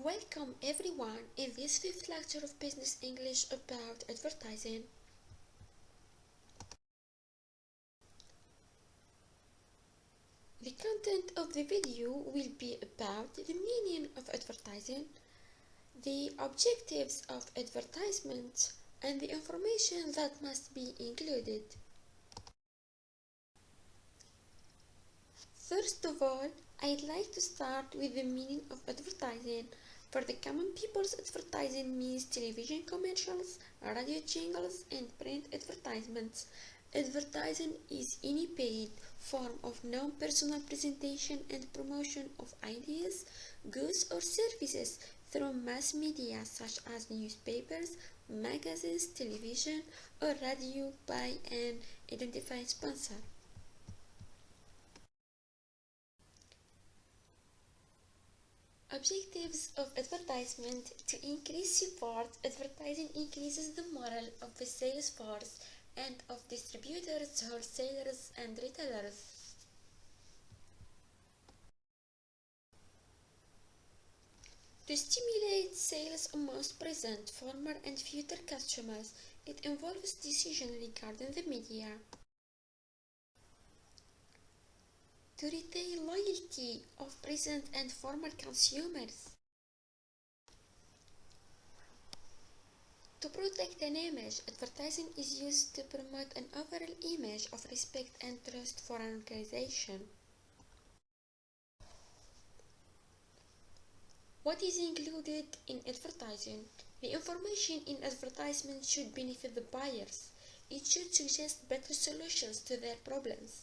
Welcome everyone in this fifth lecture of Business English about advertising. The content of the video will be about the meaning of advertising, the objectives of advertisements, and the information that must be included. First of all, I'd like to start with the meaning of advertising. For the common people's, advertising means television commercials, radio jingles, and print advertisements. Advertising is any paid form of non-personal presentation and promotion of ideas, goods, or services through mass media such as newspapers, magazines, television, or radio by an identified sponsor. Objectives of advertisement. To increase support, advertising increases the morale of the sales force and of distributors, wholesalers, and retailers. To stimulate sales amongst present, former, and future customers, it involves decisions regarding the media. To retain loyalty of present and former consumers. To protect an image, advertising is used to promote an overall image of respect and trust for an organization. What is included in advertising? The information in advertisement should benefit the buyers. It should suggest better solutions to their problems.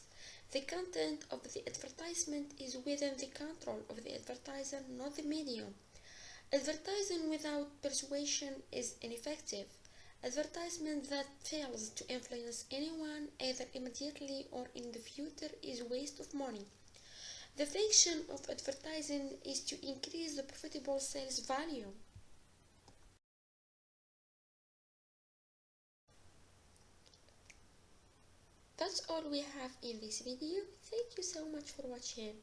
The content of the advertisement is within the control of the advertiser, not the medium. Advertising without persuasion is ineffective. Advertisement that fails to influence anyone either immediately or in the future is a waste of money. The function of advertising is to increase the profitable sales value. That's all we have in this video. Thank you so much for watching.